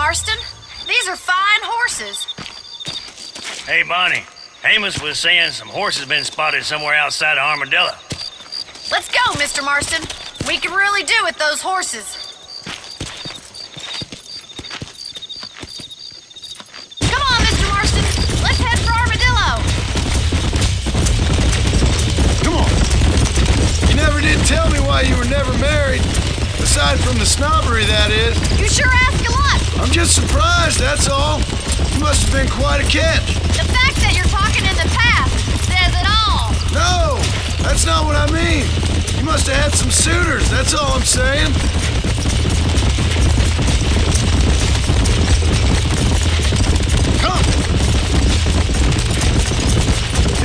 Marston. These are fine horses. Hey, Bonnie. Amos was saying some horses been spotted somewhere outside of Armadillo. Let's go, Mr. Marston. We can really do with those horses. Come on, Mr. Marston. Let's head for Armadillo. Come on. You never did tell me why you were never married. Aside from the snobbery, that is. You sure ask a lot. I'm just surprised, that's all. You must have been quite a catch. The fact that you're talking in the past says it all. No, that's not what I mean. You must have had some suitors, that's all I'm saying. Come.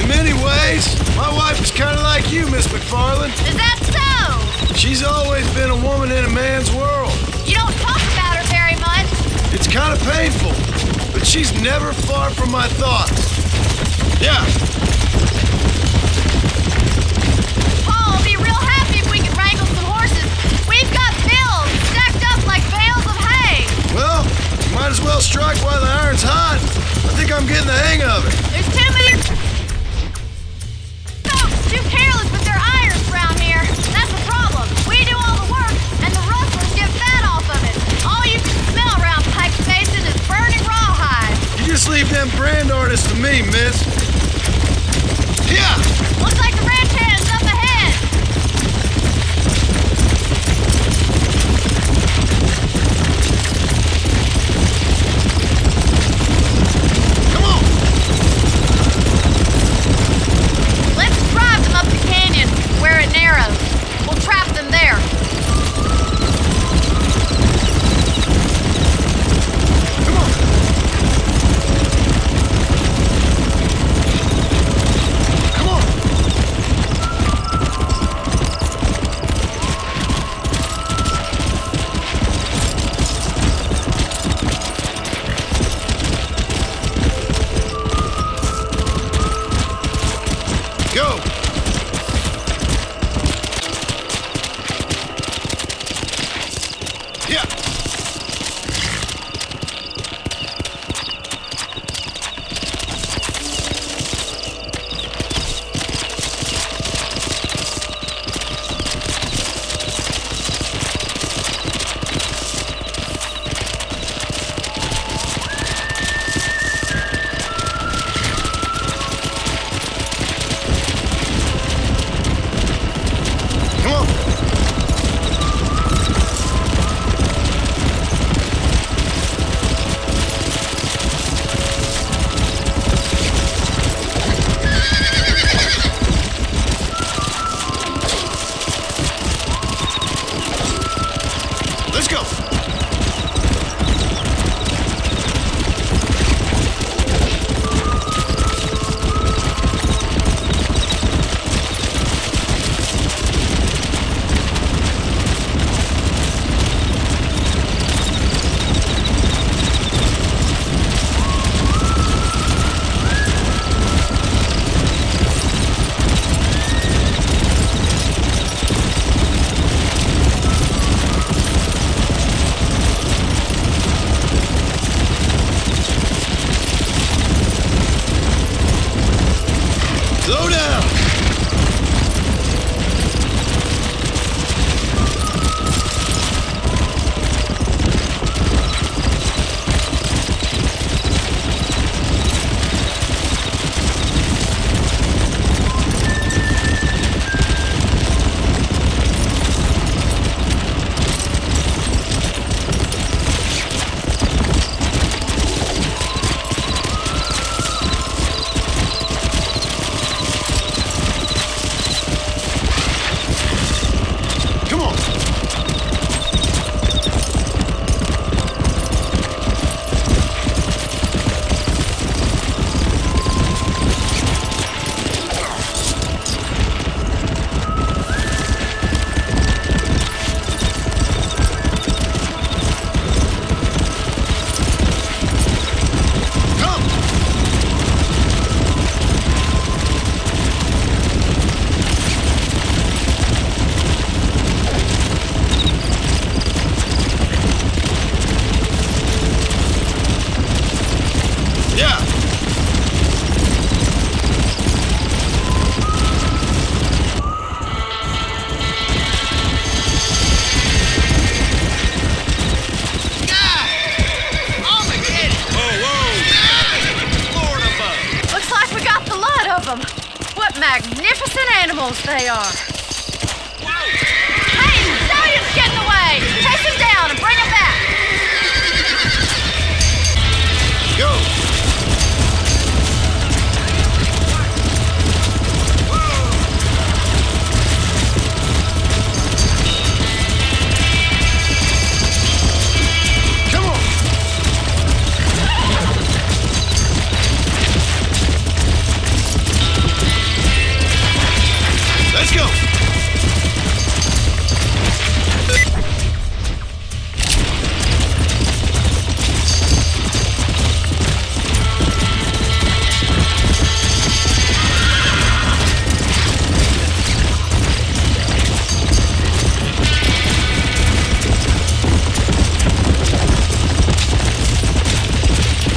In many ways, my wife is kind of like you, Miss McFarland. Is that so? She's always been a woman in a man's world. You don't talk about her very much. It's kind of painful, but she's never far from my thoughts. Yeah. Paul will be real happy if we can wrangle some horses. We've got bills stacked up like bales of hay. Well, you might as well strike while the iron's hot. I think I'm getting the hang of it. There's too many folks too careless with their irons around here. That's the problem. We do all the work, and the rustlers get fat off of it. All you can smell around Pike's Basin is burning rawhide. You just leave them brand artists to me, miss. Yeah. Looks like the ranch hand is up ahead. Come on. Let's drive them up the canyon where it narrows. We'll trap them there. Come on. Come on. animals they are. Hey, stallions get in the way! Chase them down and bring them back! Go! Come on! Let's go!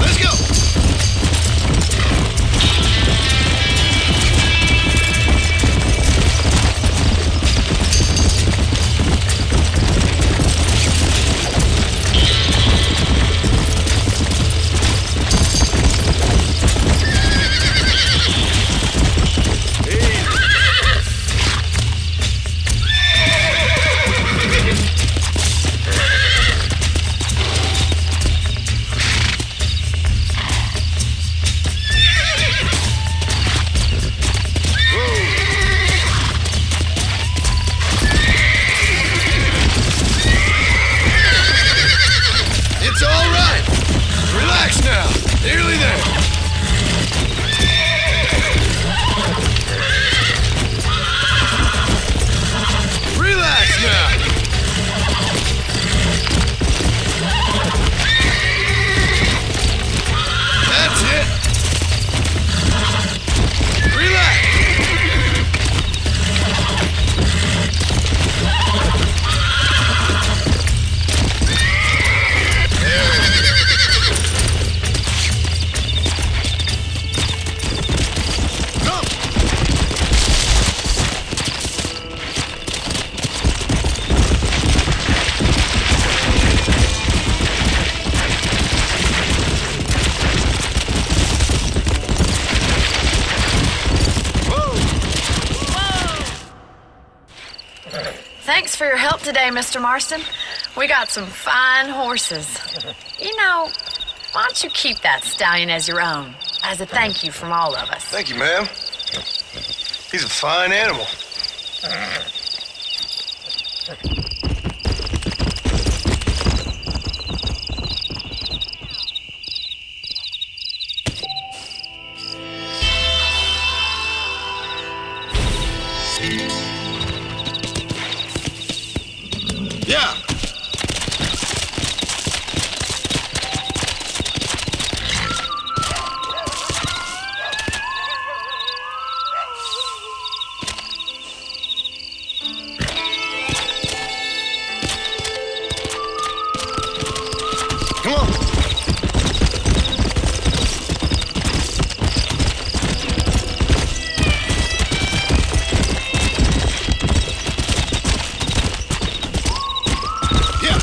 Let's go! It's all right. Relax now. Nearly there. Relax now. That's it. Relax. Come. Whoa. Thanks for your help today, Mr. Marston. We got some fine horses. You know, why don't you keep that stallion as your own, as a thank you from all of us? Thank you, ma'am. He's a fine animal. Yeah. Come on. Yeah.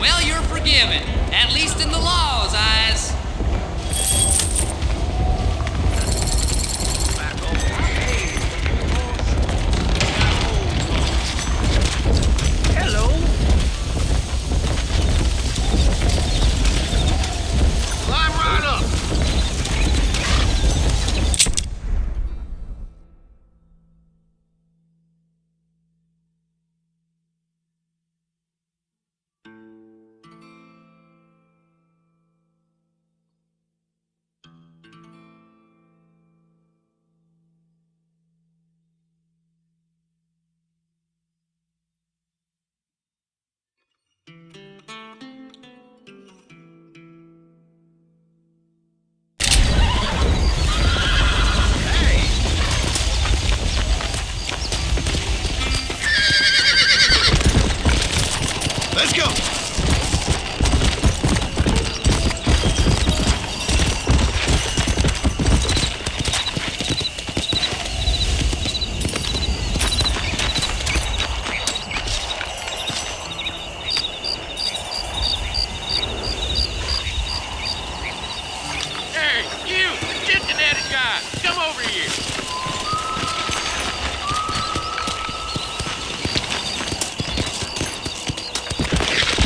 well, you're forgiven. At least in the law's eyes. Hello. Climb right up. Let's go. Hey, you, the Cincinnati guy, come over here.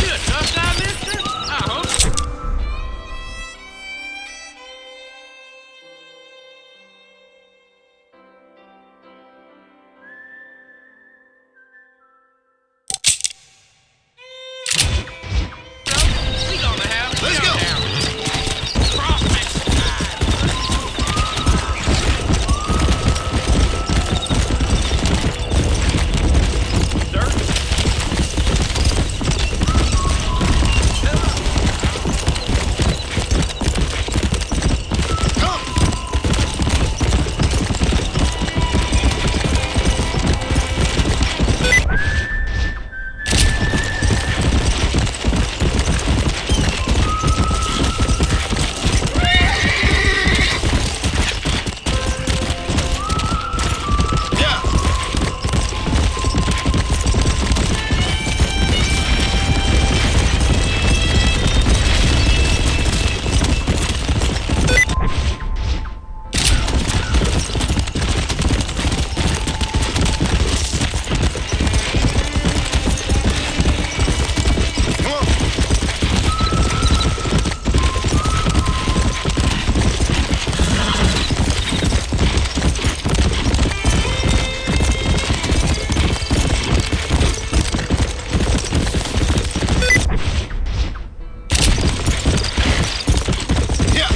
You a tough guy, mister? I hope so. We gonna have a Let's go. showdown. Cross me. Yeah. Come on. Yeah.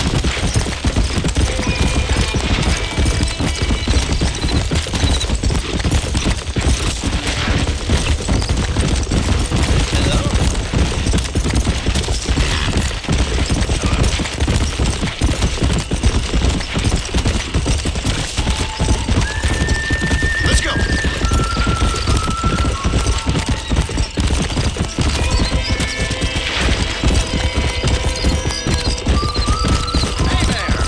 Let's go. Hey there.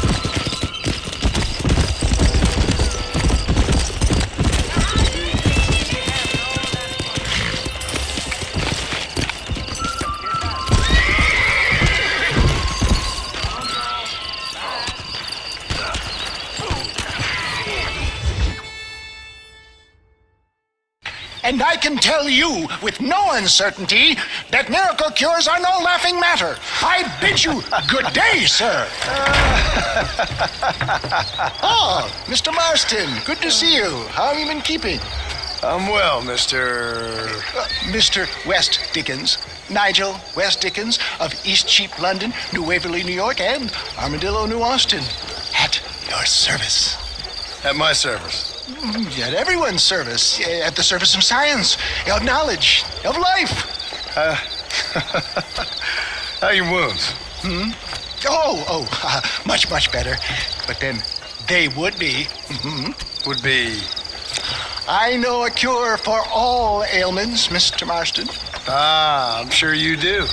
And I can tell you with no uncertainty that miracle cures are no laughing matter. I bid you good day, sir. Oh, Mr. Marston, good to see you. How have you been keeping? I'm well, Mr. Mr. West Dickens, Nigel West Dickens of Eastcheap, London, New Waverly, New York, and Armadillo, New Austin. At your service. At my service. At everyone's service. At the service of science, of knowledge, of life. How are your wounds? Much, much better. But then they would be. Would be. I know a cure for all ailments, Mr. Marston. Ah, I'm sure you do.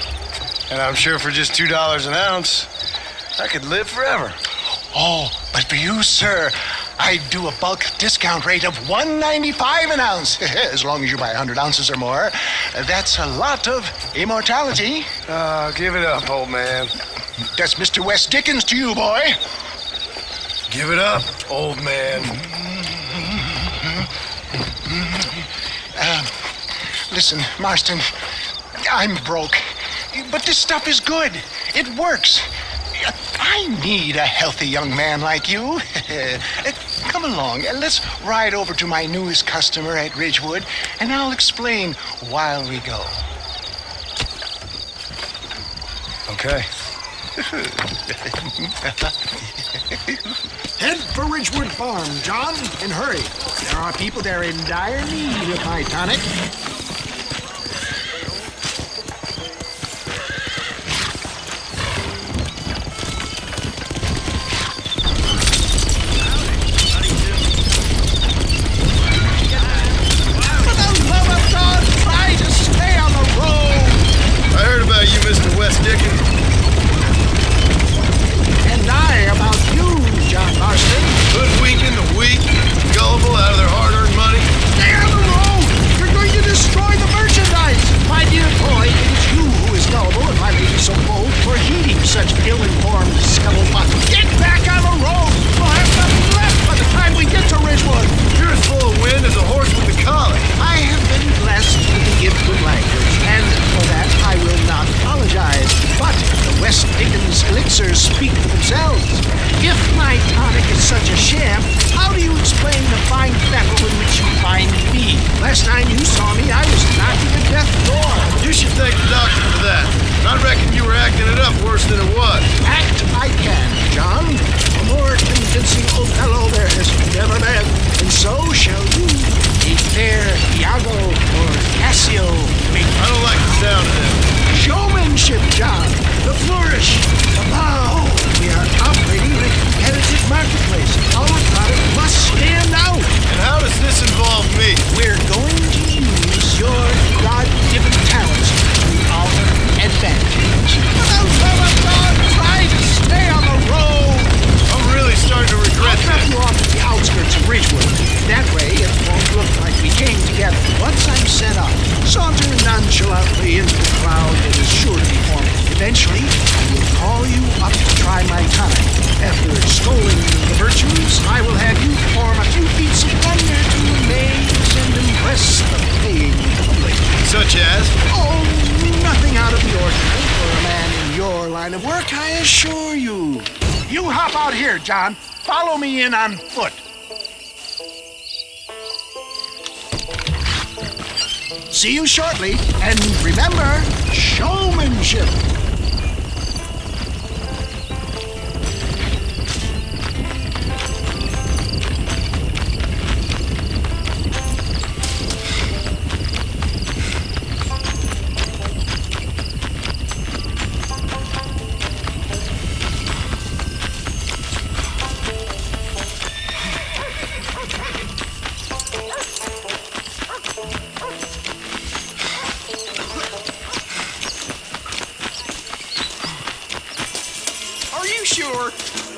And I'm sure for just $2 an ounce, I could live forever. Oh, but for you, sir, I do a bulk discount rate of $1.95 an ounce, as long as you buy 100 ounces or more. That's a lot of immortality. Give it up, old man. That's Mr. West Dickens to you, boy. Give it up, old man. Listen, Marston, I'm broke, but this stuff is good. It works. I need a healthy young man like you. Come along, let's ride over to my newest customer at Ridgewood, and I'll explain while we go. Okay. Head for Ridgewood Farm, John, and hurry. There are people there in dire need of my tonic. For the love of God, try to stay on the road. I heard about you, Mr. West Dickens. And I about you, John Marston. Hoodwinking the weak, gullible out of their hard-earned money. Stay on the road! You're going to destroy the merchandise! My dear boy, it is you who is gullible, and my lady so bold for heeding such ill-informed scuttlebutt. Get back on the road! We'll have nothing left by the time we get to Ridgewood. You're as full of wind as a horse with the collar. I have been blessed with the gift of language, and for that I will not apologize. But the West Dickens elixirs speak for themselves. If my tonic is such a sham, how do you explain the fine fettle in which you find me? Last time you saw me, I was knocking at death's door. You should thank the doctor for that. I reckon you were acting it up worse than it was. Act I can, John. A more convincing Othello there has never been, and so shall you. A fair Iago or Cassio. I don't like the sound of that. Showmanship, John. The flourish, the bow. We are operating in a competitive marketplace. Our product must stand out. And how does this involve me? We're going to use your God-given talents to our advantage. For the love of God, try to stay on the road. I'm really starting to regret I'll drop this. you off at the outskirts of Ridgewood. That way, it won't look like we came together. Once I'm set up, saunter nonchalantly into the crowd that is sure to be forming. Eventually, I will call you up to try my tonic. After extolling the virtues, I will have you perform a few feats of wonder to amaze and impress the paying public. Such as? Oh, nothing out of the ordinary for a man in your line of work, I assure you. You hop out here, John. Follow me in on foot. See you shortly, and remember, showmanship.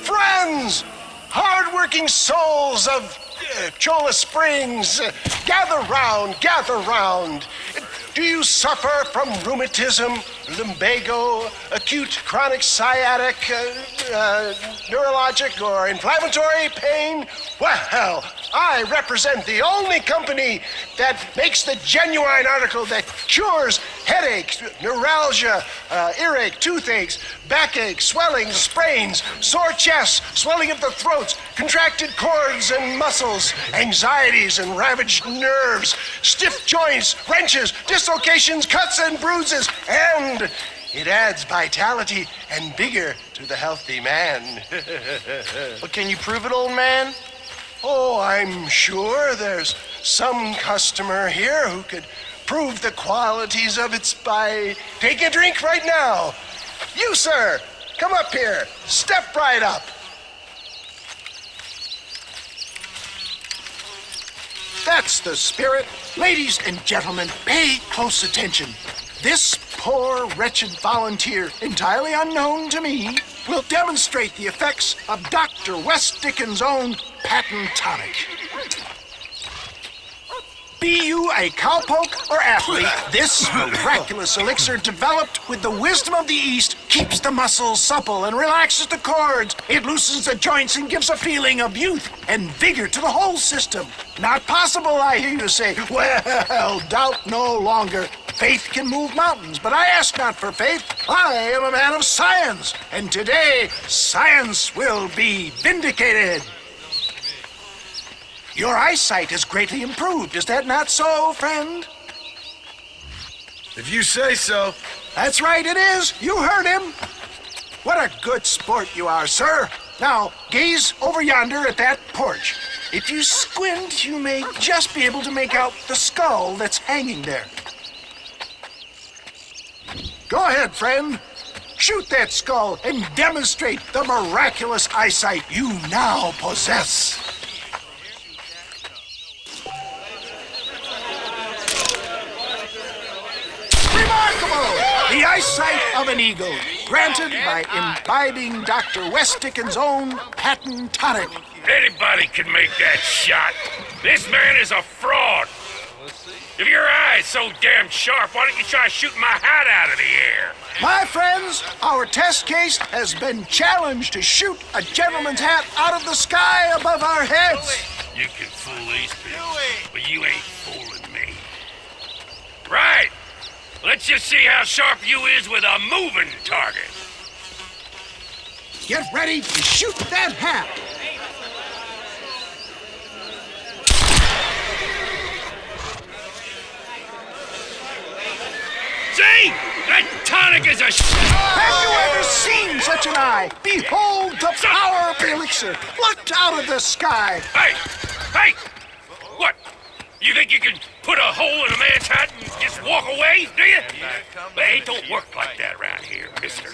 Friends, hard-working souls of Cholla Springs, gather round. Do you suffer from rheumatism, lumbago, acute chronic sciatic, neurologic, or inflammatory pain? Well, I represent the only company that makes the genuine article that cures headaches, neuralgia, earache, toothaches, backache, swelling, sprains, sore chests, swelling of the throats, contracted cords and muscles, anxieties and ravaged nerves, stiff joints, wrenches, dislocations, cuts and bruises, and it adds vitality and vigor to the healthy man. But can you prove it, old man? Oh, I'm sure there's some customer here who could prove the qualities of it by taking a drink right now. You, sir, come up here. Step right up. That's the spirit. Ladies and gentlemen, pay close attention. This poor, wretched volunteer, entirely unknown to me, will demonstrate the effects of Dr. West Dickens' own patent tonic. Be you a cowpoke or athlete, this miraculous elixir developed with the wisdom of the East keeps the muscles supple and relaxes the cords. It loosens the joints and gives a feeling of youth and vigor to the whole system. Not possible, I hear you say. Well, doubt no longer. Faith can move mountains, but I ask not for faith. I am a man of science, and today science will be vindicated. Your eyesight has greatly improved. Is that not so, friend? If you say so. That's right, it is. You heard him. What a good sport you are, sir. Now, gaze over yonder at that porch. If you squint, you may just be able to make out the skull that's hanging there. Go ahead, friend. Shoot that skull and demonstrate the miraculous eyesight you now possess. The eyesight of an eagle, granted by imbibing Dr. West Dickens' own patent tonic. Anybody can make that shot. This man is a fraud. If your eye's so damn sharp, why don't you try shooting my hat out of the air? My friends, our test case has been challenged to shoot a gentleman's hat out of the sky above our heads. You can fool these people, but you ain't fooling me. Right. Let's just see how sharp you is with a moving target. Get ready to shoot that hat. See? That tonic is a Have you ever seen such an eye? Behold the power of the elixir, plucked out of the sky. Hey! Hey! What? You think you can put a hole in a man's hat and just walk away, do you? But it don't work like that around here, mister.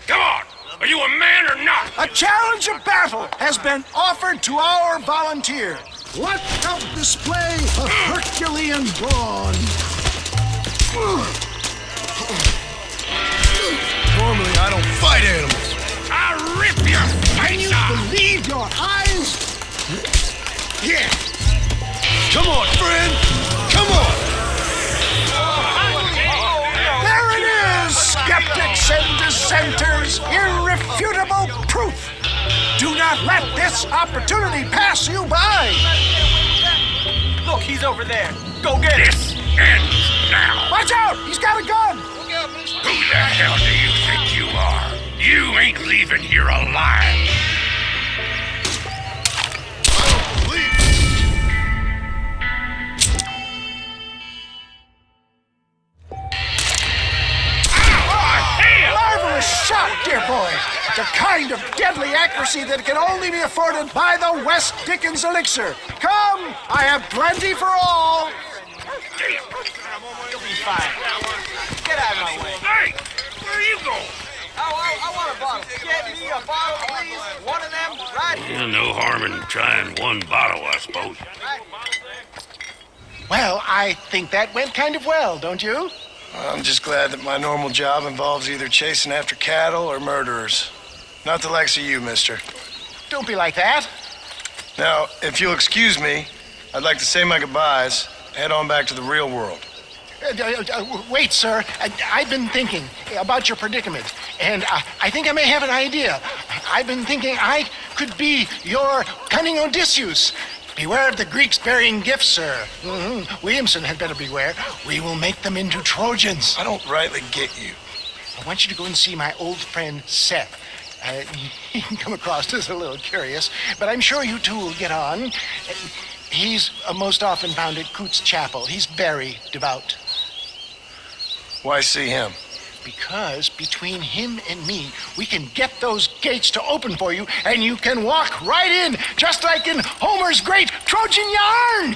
Come on! Are you a man or not? A challenge of battle has been offered to our volunteer. What a display of Herculean brawn. Normally, I don't fight animals. I'll rip your Can you face off! believe your eyes? Yeah. Come on, friend. Come on. There it is, skeptics and dissenters. Irrefutable proof. Do not let this opportunity pass you by. Look, he's over there. Go get him. This ends now! Watch out, he's got a gun. Who the hell do you think you are? You ain't leaving here alive! Marvelous shot, dear boy. The kind of deadly accuracy that can only be afforded by the West Dickens elixir. Come, I have plenty for all. You'll be fine. Get out of my way. Hey! Where are you going? I want a bottle. Get me a bottle, please. One of them, right here. Yeah, no harm in trying one bottle, I suppose. Well, I think that went kind of well, don't you? I'm just glad that my normal job involves either chasing after cattle or murderers. Not the likes of you, mister. Don't be like that. Now, if you'll excuse me, I'd like to say my goodbyes, head on back to the real world. Wait, sir. I've been thinking about your predicament, and I think I may have an idea. I've been thinking I could be your cunning Odysseus. Beware of the Greeks bearing gifts, sir. Williamson had better beware. We will make them into Trojans. I don't rightly get you. I want you to go and see my old friend Seth. He can come across as a little curious, but I'm sure you two will get on. He's most often found at Coots Chapel. He's very devout. Why see him? Because between him and me, we can get those gates to open for you, and you can walk right in, just like in Homer's great Trojan yarn.